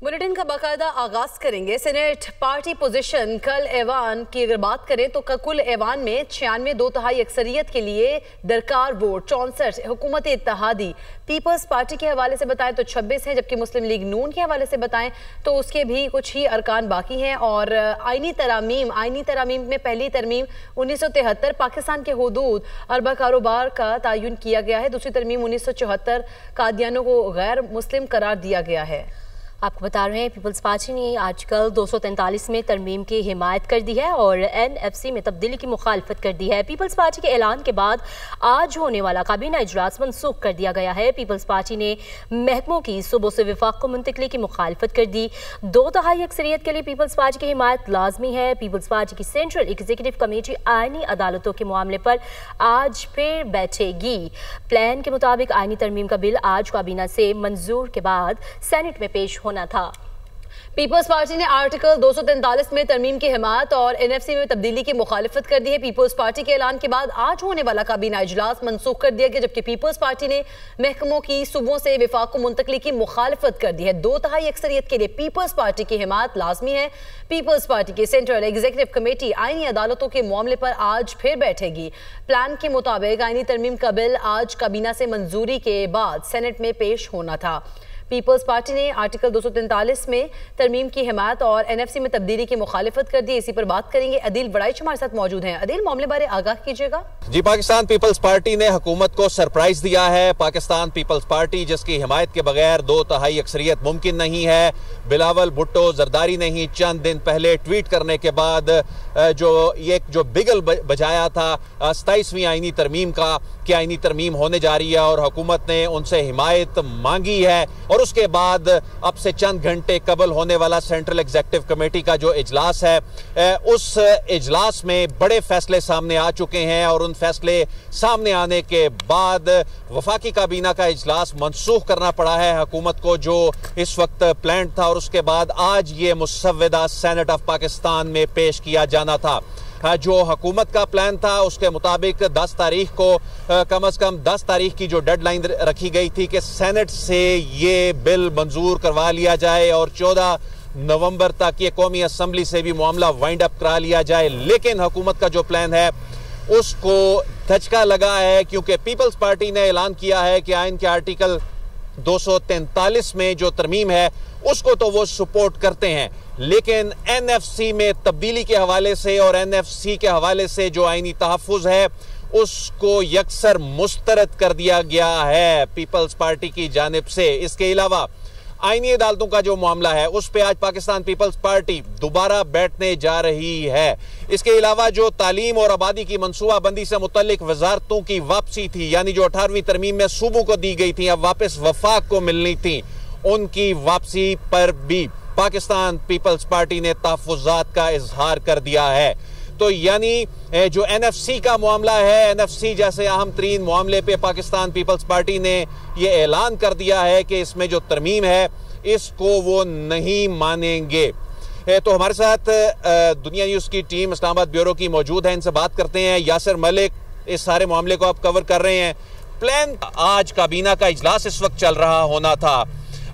Bulletin का बाकायदा आगाज करेंगे। सेनेट पार्टी पोजीशन कल ऐवान की अगर बात करें तो कुल ऐवान में 96 2/3 अक्सरियत के लिए दरकार वोट 64 हुकूमत इत्तेहादी पीपल्स पार्टी के हवाले से बताएं तो 26 है, जबकि मुस्लिम लीग नून के हवाले से बताएं तो उसके भी कुछ ही अरकान बाकी हैं। और आईनी तरामीम में पहली तरमीम 1973 पाकिस्तान के हुदूद अरबा कारोबार का तयन किया गया है। दूसरी तरमीम 1974 कादियानों को गैर मुस्लिम करार दिया गया है। आपको बता रहे हैं पीपल्स पार्टी ने आर्टिकल 243 में तरमीम की हिमायत कर दी है और NFC में तब्दीली की मुखालफत कर दी है। पीपल्स पार्टी के ऐलान के बाद आज होने वाला काबीना इजलास मनसूख कर दिया गया है। पीपल्स पार्टी ने महकमों की सूबों से विफाक को मुंतकली की मुखालफत कर दी। 2/3 अक्सरियत के लिए पीपल्स पार्टी की हिमायत लाजमी है। पीपल्स पार्टी की सेंट्रल एग्जीक्यूटिव कमेटी आईनी अदालतों के मामले पर आज फिर बैठेगी। प्लान के मुताबिक आईनी तरमीम का बिल आज काबीना से मंजूर के बाद सेनेट में पेश होना था। पीपल्स पार्टी ने आर्टिकल 243 में तरमीम की हिमायत और NFC में तब्दीली की मुखालिफत कर दी है। पीपल्स पार्टी के ऐलान के बाद आज होने वाला काबीना इजलास मनसूख कर दिया गया, जबकि पीपल्स पार्टी ने महकमों की सूबों से विफाक को मुंतकली की मुखालिफत कर दी है। 2/3 अक्सरियत के लिए पीपल्स पार्टी की हिमायत लाजमी है। पीपल्स पार्टी की सेंट्रल एग्जीक्यूटिव कमेटी आईनी अदालतों के मामले पर आज फिर बैठेगी। प्लान के मुताबिक आईनी तरमीम का बिल आज काबीना से मंजूरी के बाद सेनेट में पेश होना था। पीपल्स पार्टी ने आर्टिकल 243 में तरमीम की हिमायत और NFC में तब्दीली की मुखालिफत कर दी। इसी पर बात करेंगे। अदील बड़ाइच हमारे साथ मौजूद हैं। अदील, मामले बारे आगाह कीजिएगा। जी, पाकिस्तान पीपल्स पार्टी ने हुकूमत को सरप्राइज दिया है। पाकिस्तान पीपल्स पार्टी जिसकी हिमायत के बगैर 2/3 अक्सरियत मुमकिन नहीं है। बिलावल भुट्टो जरदारी ने ही चंद दिन पहले ट्वीट करने के बाद जो बिगल बजाया था 27वीं आईनी तरमीम का कि आईनी तरमीम होने जा रही है और हुकूमत ने उनसे हिमायत मांगी है। और उसके बाद अब से चंद घंटे कबल होने वाला सेंट्रल एग्जीक्यूटिव कमेटी का जो इजलास है, उस इजलास में बड़े फैसले सामने आ चुके हैं और उन फैसले सामने आने के बाद वफाकी काबीना का इजलास मनसूख करना पड़ा है हुकूमत को, जो इस वक्त प्लान था। और उसके बाद आज ये मुसव्वदा सेनेट ऑफ पाकिस्तान में पेश किया जाना था। जो हुकूमत का प्लान था उसके मुताबिक 10 तारीख को कम से कम 10 तारीख की जो डेडलाइन रखी गई थी कि सेनेट से ये बिल मंजूर करवा लिया जाए और 14 नवंबर तक ये कौमी असम्बली से भी मामला वाइंड अप करा लिया जाए। लेकिन हुकूमत का जो प्लान है उसको धचका लगा है, क्योंकि पीपल्स पार्टी ने ऐलान किया है कि आइन के आर्टिकल 243 में जो तरमीम है उसको तो वो सपोर्ट करते हैं, लेकिन NFC में तब्दीली के हवाले से और NFC के हवाले से जो आईनी तहफ़्फ़ुज़ है उसको यकसर मुस्तरद कर दिया गया है पीपल्स पार्टी की जानिब से। इसके अलावा आईनी अदालतों का जो मामला है उस पे आज पाकिस्तान पीपल्स पार्टी दोबारा बैठने जा रही है। इसके अलावा जो तालीम और आबादी की मनसूबाबंदी से मुतल्लिक वजारतों की वापसी थी, यानी जो 18वीं तरमीम में सूबों को दी गई थी अब वापस वफाक को मिलनी थी, उनकी वापसी पर भी पाकिस्तान पीपल्स पार्टी ने तहफ़्फ़ुज़ात का इजहार कर दिया है। तो यानी जो NFC का मामला है, NFC जैसे अहम तरीन मामले पे पाकिस्तान पीपल्स पार्टी ने ये ऐलान कर दिया है कि इसमें जो तरमीम है इसको वो नहीं मानेंगे। तो हमारे साथ दुनिया न्यूज़ की टीम इस्लामाबाद ब्यूरो की मौजूद है, इनसे बात करते हैं। यासिर मलिक, इस सारे मामले को आप कवर कर रहे हैं। प्लान आज काबीना का इजलास इस वक्त चल रहा होना था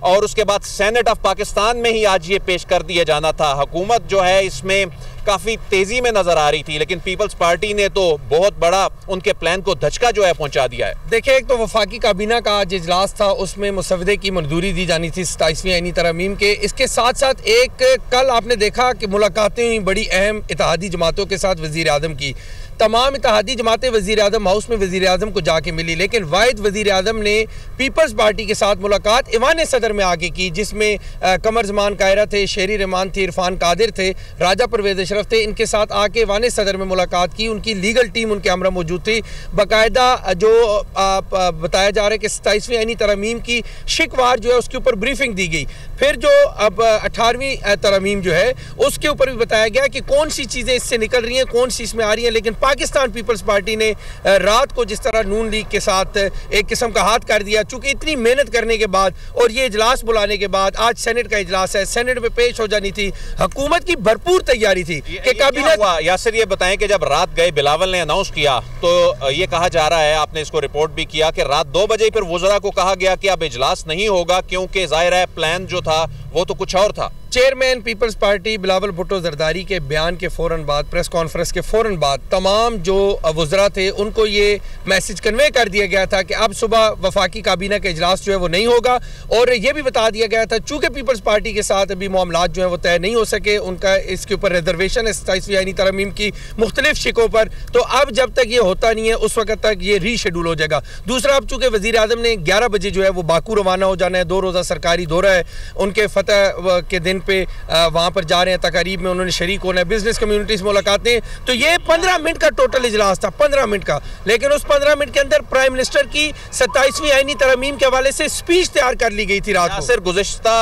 और उसके बाद सेनेट ऑफ पाकिस्तान में ही आज ये पेश कर दिया जाना था। हुकूमत जो है इसमें काफ़ी तेज़ी में नज़र आ रही थी, लेकिन पीपल्स पार्टी ने तो बहुत बड़ा उनके प्लान को धचका जो है पहुंचा दिया है। देखिए, एक तो वफाकी काबीना का आज इजलास था, उसमें मुसव्वदे की मंजूरी दी जानी थी 27वीं आईनी तरमीम के। इसके साथ साथ एक कल आपने देखा कि मुलाकातें हुई बड़ी अहम इत्तेहादी जमातों के साथ वज़ीर आज़म की। तमाम इत्तेहादी जमातें वज़ीर आज़म हाउस में वज़ीर आज़म को जाके मिली, लेकिन वाहिद वज़ीर आज़म ने पीपल्स पार्टी के साथ मुलाकात ईवान सदर में आके की, जिसमें कमर जमान कायरा थे, शेरी रहमान थे, इरफान कादिर थे, राजा परवेज़ अशरफ थे। इनके साथ आके ईवान सदर में मुलाकात की। उनकी लीगल टीम उनके हमरा मौजूद थी। बाकायदा जो बताया जा रहा है कि 27वीं आईनी तरमीम की शिकवार जो है उसके ऊपर ब्रीफिंग दी गई। फिर जो अब 18वीं तरमीम जो है उसके ऊपर भी बताया गया कि कौन सी चीज़ें इससे निकल रही हैं, कौन सी इसमें आ रही हैं। लेकिन पाकिस्तान पीपल्स पार्टी ने रात को जिस तरह नून लीग के साथ एक किस्म का हाथ कर दिया, चूंकि इतनी मेहनत करने के बाद और ये इजलास बुलाने के बाद आज सेनेट का इजलास है, सेनेट में पेश हो जानी थी। हुकूमत की भरपूर तैयारी थी कि काबीना। यासिर, ये बताएं कि जब रात गए बिलावल ने अनाउंस किया तो ये कहा जा रहा है, आपने इसको रिपोर्ट भी किया कि रात 2 बजे फिर वज़रा को कहा गया कि अब इजलास नहीं होगा, क्योंकि जाहिर है प्लान जो था वो तो कुछ और था। Chairman peoples party Bilawal Bhutto Zardari के बयान के फ़ौरन बाद, प्रेस कॉन्फ्रेंस के फ़ौरन बाद तमाम जो वज़रा थे उनको ये मैसेज कन्वे कर दिया गया था कि अब सुबह वफाकी काबीना का इजलास जो है वो नहीं होगा, और ये भी बता दिया गया था चूँकि पीपल्स पार्टी के साथ अभी मामलात जो है वो तय नहीं हो सके, उनका इसके ऊपर रिजर्वेशन है 27वीं आईनी तरमीम की मुख्तलिफ शिकों पर, तो अब जब तक ये होता नहीं है उस वक्त तक ये रीशेड्यूल हो जाएगा। दूसरा, अब चूँकि वज़ीर आज़म ने 11 बजे जो है वो बाकू रवाना हो जाना है, 2 रोज़ा सरकारी दौरा है, उनके फतह के दिन पे वहाँ पर जा रहे हैं, तकारीब में उन्होंने शरीक होना है, बिजनेस कम्युनिटी से मुलाकातें, तो ये 15 मिनट का टोटल इजलास था, 15 मिनट का। लेकिन उस 15 मिनट के अंदर प्राइम मिनिस्टर की 27वीं आईनी तरमीम के हवाले से स्पीच तैयार कर ली गई थी रात को। सिर्फ गुज़िश्ता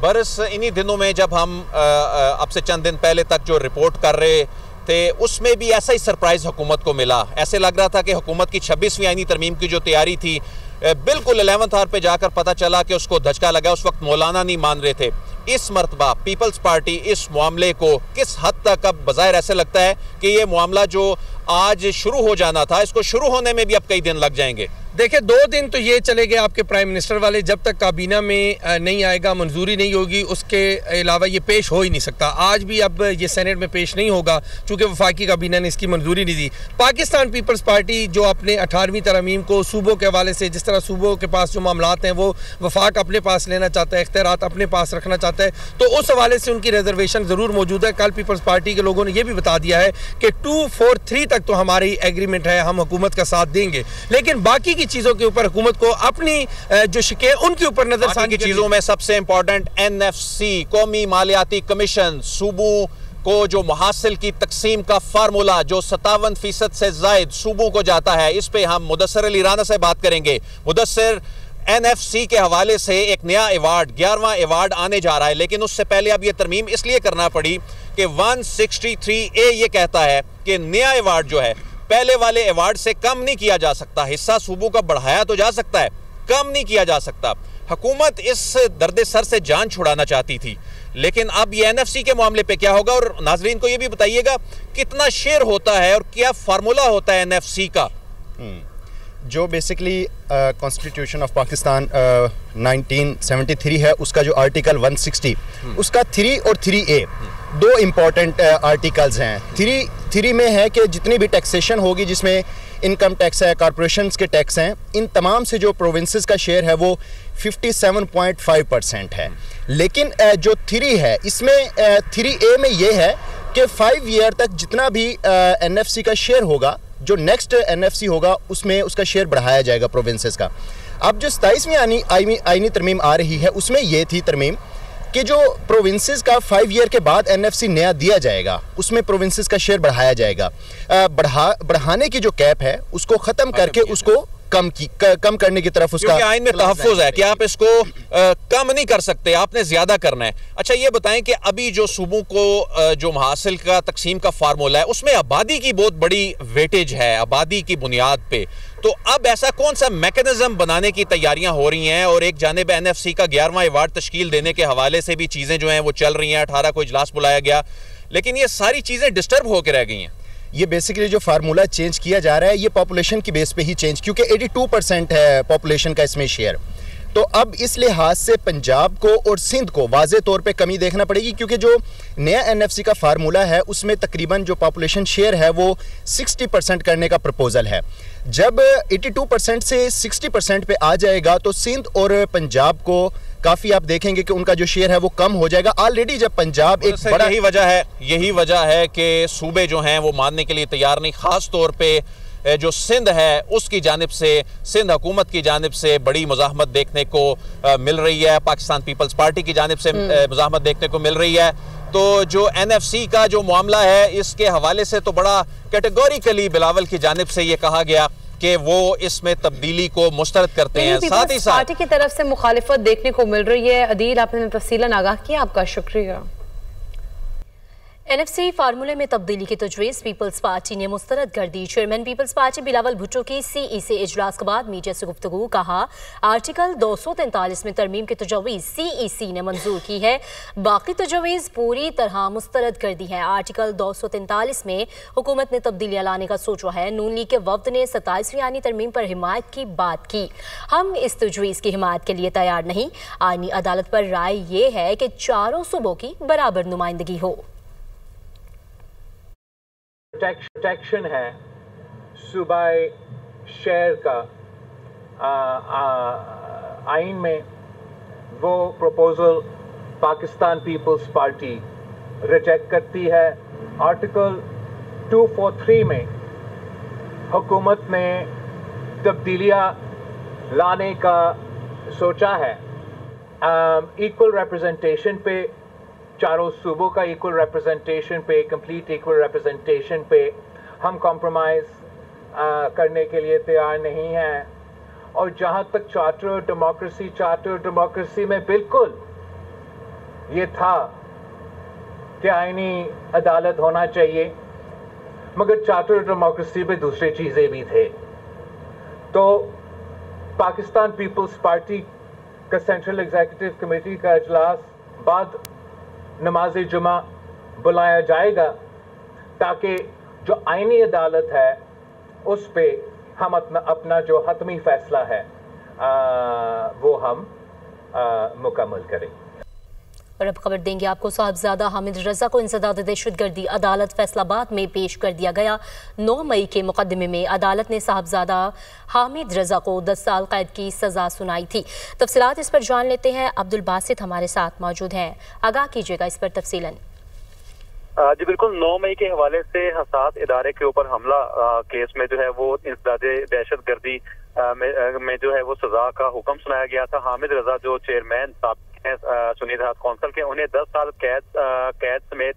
बरस इन्हीं दिनों में जब हम अब से चंद दिन पहले तक जो रिपोर्ट कर रहे थे उसमें भी ऐसा ही सरप्राइज हुकूमत को मिला। ऐसे लग रहा था कि हुकूमत की 26वीं आईनी तरमीम की जो तैयारी थी बिल्कुल 11th आवर पे जाकर पता चला कि उसको धचका लगा। उस वक्त मौलाना नहीं मान रहे थे। इस मर्तबा पीपल्स पार्टी इस मामले को किस हद तक, अब बज़ाहिर ऐसे लगता है कि ये मामला जो आज शुरू हो जाना था, इसको शुरू होने में भी अब कई दिन लग जाएंगे। देखिए, 2 दिन तो ये चले गए आपके प्राइम मिनिस्टर वाले, जब तक काबीना में नहीं आएगा, मंजूरी नहीं होगी, उसके अलावा ये पेश हो ही नहीं सकता। आज भी अब ये सेनेट में पेश नहीं होगा चूँकि वफाकी काबीना ने इसकी मंजूरी नहीं दी। पाकिस्तान पीपल्स पार्टी जो अपने 18वीं तरमीम को सूबों के हवाले से, जिस तरह सूबों के पास जो मामलात हैं वो वफाक अपने पास लेना चाहता है, इख्तियारात अपने पास रखना चाहता है, तो उस हवाले से उनकी रिजर्वेशन ज़रूर मौजूद है। कल पीपल्स पार्टी के लोगों ने यह भी बता दिया है कि 243 तक तो हमारी एग्रीमेंट है, हम हुकूमत का साथ देंगे, लेकिन बाकी की चीज़ों के ऊपर हुकूमत को अपनी जो शिके उनके ऊपर नजर की चीज़ों में सबसे इंपॉर्टेंट NFC कौमी मालियाती कमीशन सूबों को जो मुहासिल की तकसीम का फार्मूला जो 57% से जायद सूबों को जाता है, इस पे हम मुदस्सिर अली राना से बात करेंगे। मुदस्सिर, NFC के हवाले से एक नया अवार्ड 11वां अवार्ड आने जा रहा है, लेकिन उससे पहले अब यह तरमीम इसलिए करना पड़ी कि 163A ये कहता है कि नया अवार्ड जो है पहले वाले अवार्ड से कम नहीं किया जा सकता। हिस्सा सूबों का बढ़ाया तो जा सकता है, कम नहीं किया जा सकता। हुकूमत इस दर्द सर से जान छुड़ाना चाहती थी, लेकिन अब ये NFC के मामले पे क्या होगा? और नाजरीन को ये भी बताइएगा कितना शेयर होता है और क्या फार्मूला होता है NFC का? जो बेसिकली कॉन्स्टिट्यूशन ऑफ पाकिस्तान 1973 है, उसका जो आर्टिकल 160 उसका 3 और 3A 2 इम्पॉर्टेंट आर्टिकल्स हैं। 3 में है कि जितनी भी टैक्सेशन होगी, जिसमें इनकम टैक्स है, कॉर्पोरेशंस के टैक्स हैं, इन तमाम से जो प्रोविंसेस का शेयर है वो 57.5% है। लेकिन जो 3 है, इसमें 3A में ये है कि 5 ईयर तक जितना भी NFC का शेयर होगा, जो नेक्स्ट NFC होगा, उसमें उसका शेयर बढ़ाया जाएगा प्रोविंसेस का। अब जो 27वीं आईनी तरमीम आ रही है, उसमें यह थी तरमीम कि जो प्रोविंसेस का 5 ईयर के बाद NFC नया दिया जाएगा, उसमें प्रोविंसेस का शेयर बढ़ाया जाएगा। बढ़ाने की जो कैप है उसको ख़त्म करके उसको कम करने की तरफ उसका आइन में तहफ़्फ़ुज़ है कि आप इसको कम नहीं कर सकते, आपने ज्यादा करना है। अच्छा, ये बताएं कि अभी जो सूबों को जो मुहासिल का तकसीम का फार्मूला है, उसमें आबादी की बहुत बड़ी वेटेज है, आबादी की बुनियाद पे। तो अब ऐसा कौन सा मैकेनिज्म बनाने की तैयारियां हो रही हैं? और एक जानिब NFC का 11वां अवार्ड तश्कील देने के हवाले से भी चीजें जो हैं वो चल रही हैं। 18 को इजलास बुलाया गया, लेकिन ये सारी चीजें डिस्टर्ब होकर रह गई हैं। ये बेसिकली जो फार्मूला चेंज किया जा रहा है, ये पॉपुलेशन की बेस पे ही चेंज, क्योंकि 82% है पॉपुलेशन का इसमें शेयर। तो अब इस लिहाज से पंजाब को और सिंध को वाज़े तौर पे कमी देखना पड़ेगी, क्योंकि जो नया NFC का फार्मूला है उसमें तकरीबन जो पॉपुलेशन शेयर है वो 60% करने का प्रपोजल है। जब 82% से 60% पे आ जाएगा तो सिंध और पंजाब को काफ़ी आप देखेंगे कि उनका जो शेयर है वो कम हो जाएगा। ऑलरेडी जब पंजाब एक बड़ा यही वजह है कि सूबे जो हैं वो मानने के लिए तैयार नहीं। ख़ास तौर पे जो सिंध है उसकी जानिब से, सिंध हुकूमत की जानिब से बड़ी मुज़ाहमत देखने को मिल रही है, पाकिस्तान पीपल्स पार्टी की जानिब से मुज़ाहमत देखने को मिल रही है। तो जो NFC का जो मामला है, इसके हवाले से तो बड़ा कैटेगोरिकली बिलावल की जानिब से ये कहा गया कि वो इसमें तब्दीली को मुस्तरद करते हैं। साथ ही साथ पार्टी की तरफ से मुखालिफत देखने को मिल रही है। अदील, आपने तफसीलन आगाह किया, आपका शुक्रिया। एनएफसी फार्मूले में तब्दीली की तजवीज़ पीपल्स पार्टी ने मुस्तरद कर दी। Chairman peoples party Bilawal Bhutto की सीई इजलास के बाद मीडिया से गुफ्तगू। कहा, आर्टिकल 243 में तरमीम की तजवीज़ सीईसी ने मंजूर की है, बाकी तजवीज़ पूरी तरह मुस्तरद कर दी है। आर्टिकल 243 में हुकूमत ने तब्दीलियाँ लाने का सोचा है। नून लीग के वफ्द ने 27वीं आईनी तरमीम पर हिमायत की बात की। हम इस तजवीज़ की हिमायत के लिए तैयार नहीं। आईनी अदालत पर राय ये है कि चारों सूबों की बराबर नुमाइंदगी हो। प्रोटेक्शन है सूबाई शहर का आइन में, वो proposal Pakistan Peoples Party reject करती है। आर्टिकल 243 में हुकूमत ने तब्दीलियाँ लाने का सोचा है। इक्वल रिप्रेजेंटेशन पे, चारों सूबों का इक्वल रिप्रेजेंटेशन पे, कंप्लीट इक्वल रिप्रेजेंटेशन पे हम कॉम्प्रोमाइज़ करने के लिए तैयार नहीं हैं। और जहाँ तक चार्टर डेमोक्रेसी में बिल्कुल ये था कि आईनी अदालत होना चाहिए, मगर चार्टर डेमोक्रेसी में दूसरी चीज़ें भी थे। तो पाकिस्तान पीपल्स पार्टी का सेंट्रल एग्जीक्यूटिव कमेटी का इजलास बाद नमाज जुमा बुलाया जाएगा, ताकि जो आईनी अदालत है उस पे हम अपना जो हतमी फैसला है वो हम मुकम्मल करें। और अब खबर देंगे आपको। साहबजादा हामिद रजा को इंसदाद दहशतगर्दी अदालत फैसलाबाद में पेश कर दिया गया। 9 मई के मुकदमे में अदालत ने साहबजादा हामिद रजा को 10 साल कैद की सजा सुनाई थी। तफसीलात इस पर जान लेते हैं। अब्दुल बासित हमारे साथ मौजूद हैं, आगाह कीजिएगा इस पर तफसीलन। जी बिल्कुल, 9 मई के हवाले से हसास इदारे के ऊपर हमला केस में जो है वो इंसदाद दहशतगर्दी में जो है वो सजा का हुक्म सुनाया गया था। हामिद रजा जो चेयरमैन सुन्नी राहत कौंसिल के, उन्हें 10 साल कैद समेत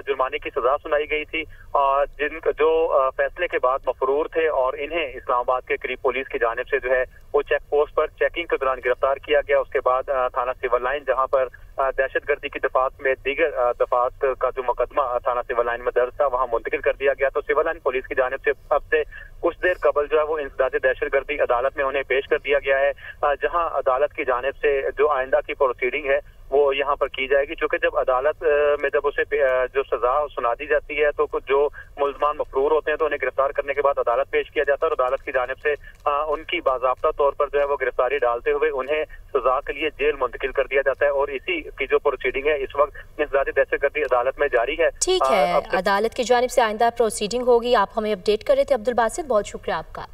जुर्माने की सजा सुनाई गई थी। और जो फैसले के बाद मफरूर थे और इन्हें इस्लामाबाद के करीब पुलिस की जानिब से जो है वो चेक पोस्ट पर चेकिंग के दौरान गिरफ्तार किया गया। उसके बाद थाना सिविल लाइन, जहां पर दहशतगर्दी की दफात में दीगर दफात का जो मुकदमा थाना सिविल लाइन में दर्ज था वहां मुंतकिल कर दिया गया। तो सिविल लाइन पुलिस की जानिब से अब से कुछ देर कबल जो है वो इंसदाद दहशतगर्दी अदालत में उन्हें पेश कर दिया गया है, जहां अदालत की जानिब से जो आइंदा की प्रोसीडिंग है वो यहाँ पर की जाएगी। चूंकि जब अदालत में जब उसे जो सजा सुना दी जाती है तो कुछ जो मुल्जमान मफरूर होते हैं तो उन्हें गिरफ्तार करने के बाद अदालत पेश किया जाता है और अदालत की जानिब से उनकी बाज़ाब्ता तौर पर जो है वो गिरफ्तारी डालते हुए उन्हें सजा के लिए जेल मुंतकिल कर दिया जाता है। और इसी की जो प्रोसीडिंग है इस वक्त इंसदाद दहशतगर्दी अदालत में जारी है। ठीक है, अदालत की जानिब से आइंदा प्रोसीडिंग होगी। आप हमें अपडेट कर रहे थे अब्दुल बासित, बहुत शुक्रिया आपका।